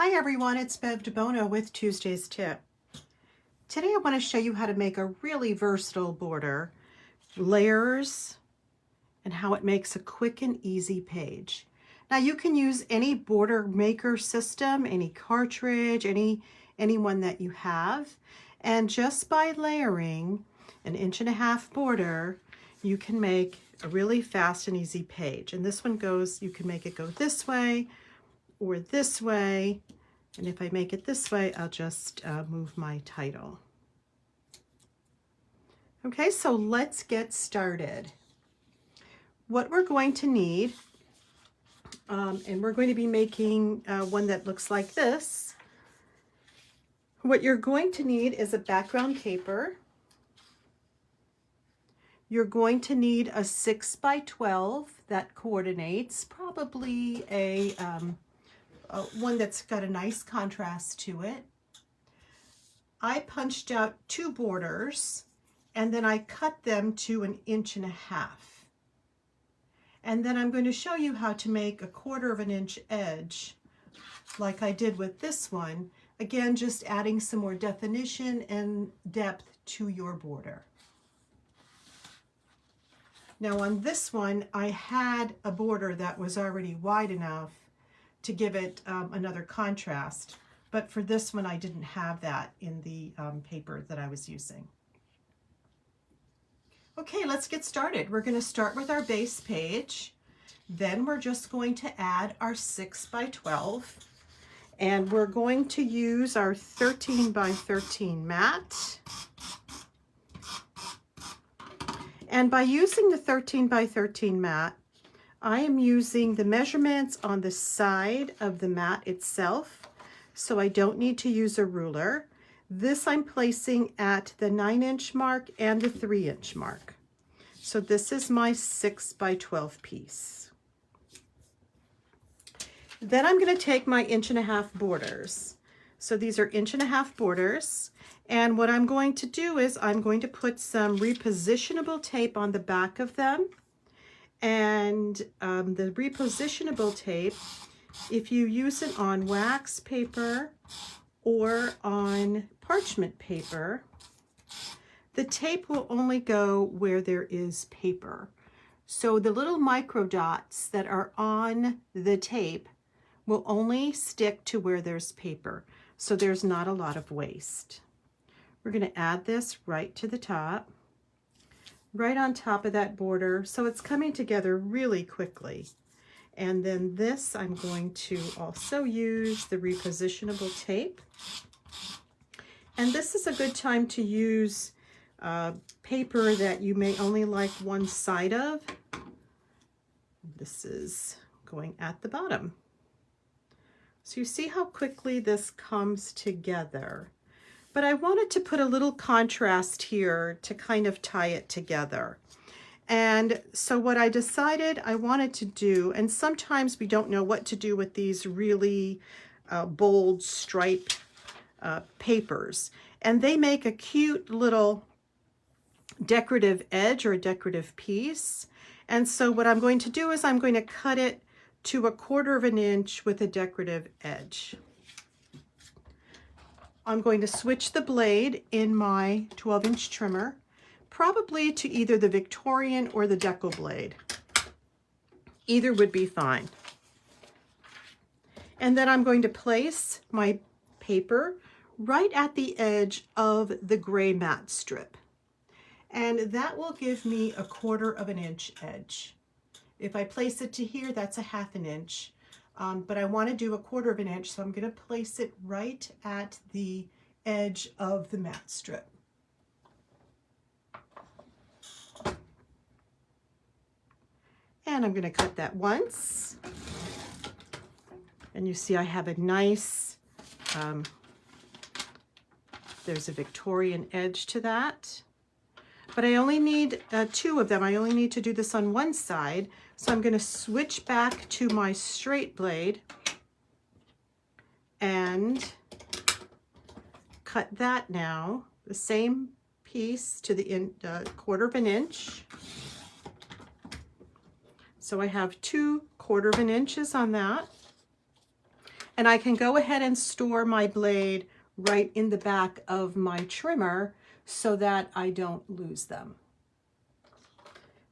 Hi everyone, it's Bev DeBono with Tuesday's Tip. Today I want to show you how to make a really versatile border, layers, and how it makes a quick and easy page. Now you can use any border maker system, any cartridge, any one that you have, and just by layering an 1.5" border, you can make a really fast and easy page. And this one goes, you can make it go this way or this way. And if I make it this way, I'll just move my title. Okay, so let's get started. What we're going to need, and we're going to be making one that looks like this. What you're going to need is a background paper. You're going to need a 6x12 that coordinates, probably a one that's got a nice contrast to it. I punched out 2 borders and then I cut them to 1.5 inches. And then I'm going to show you how to make a 1/4 inch edge like I did with this one. Again, just adding some more definition and depth to your border. Now on this one, I had a border that was already wide enough to give it another contrast. But for this one, I didn't have that in the paper that I was using. Okay, let's get started. We're going to start with our base page. Then we're just going to add our 6x12. And we're going to use our 13x13 mat. And by using the 13x13 mat, I am using the measurements on the side of the mat itself, so I don't need to use a ruler. This I'm placing at the 9-inch mark and the 3-inch mark. So this is my 6x12 piece. Then I'm going to take my 1.5" borders. So these are 1.5" borders. And what I'm going to do is I'm going to put some repositionable tape on the back of them. And the repositionable tape, if you use it on wax paper or on parchment paper, the tape will only go where there is paper. So the little micro dots that are on the tape will only stick to where there's paper. So there's not a lot of waste. We're going to add this right to the top, right on top of that border, so it's coming together really quickly. And then this, I'm going to also use the repositionable tape. And this is a good time to use paper that you may only like one side of. This is going at the bottom. So you see how quickly this comes together. But I wanted to put a little contrast here to kind of tie it together. And so what I decided I wanted to do, and sometimes we don't know what to do with these really bold striped papers, and they make a cute little decorative edge or a decorative piece. And so what I'm going to do is I'm going to cut it to 1/4 inch with a decorative edge. I'm going to switch the blade in my 12-inch trimmer, probably to either the Victorian or the deco blade. Either would be fine. And then I'm going to place my paper right at the edge of the gray mat strip. And that will give me a 1/4 inch edge. If I place it to here, that's a 1/2 inch. But I want to do a 1/4 inch, so I'm going to place it right at the edge of the mat strip. And I'm going to cut that once. And you see I have a nice, there's a Victorian edge to that. But I only need 2 of them. I only need to do this on one side. So I'm going to switch back to my straight blade and cut that now, the same piece to the 1/4 inch. So I have 2 1/4 inches on that. And I can go ahead and store my blade right in the back of my trimmer so that I don't lose them.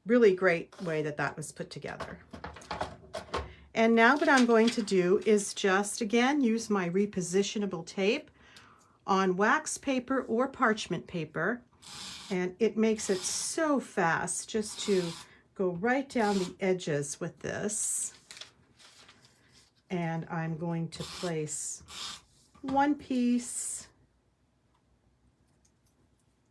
Really great way that that was put together. And now what I'm going to do is just, again, use my repositionable tape on wax paper or parchment paper. And it makes it so fast just to go right down the edges with this. And I'm going to place one piece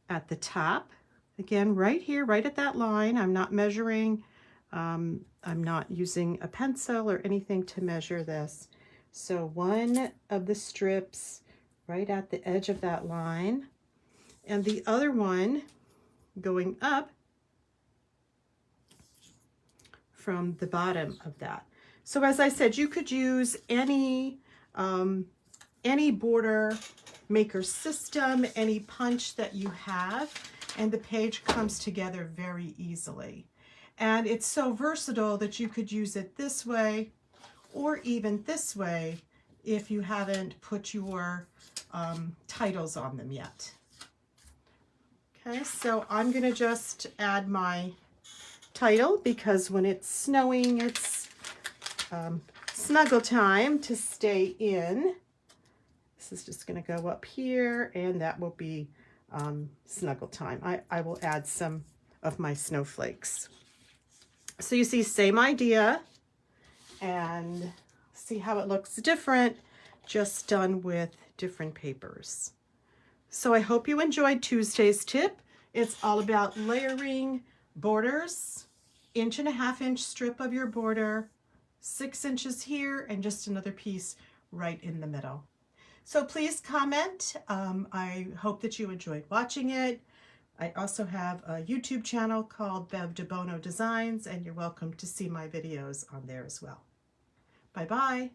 at the top. Again, right here, right at that line. I'm not measuring. I'm not using a pencil or anything to measure this. So one of the strips right at the edge of that line, and the other one going up from the bottom of that. So as I said, you could use any border maker system, any punch that you have, and the page comes together very easily. And it's so versatile that you could use it this way or even this way if you haven't put your titles on them yet. Okay, so I'm gonna just add my title because when it's snowing, it's snuggle time to stay in. This is just gonna go up here, and that will be snuggle time. I will add some of my snowflakes. So you see, same idea, and see how it looks different, just done with different papers. So I hope you enjoyed Tuesday's tip. It's all about layering borders, 1.5 inch strip of your border, 6 inches here, and just another piece right in the middle. So please comment. I hope that you enjoyed watching it. I also have a YouTube channel called Bev DeBono Designs, and you're welcome to see my videos on there as well. Bye-bye.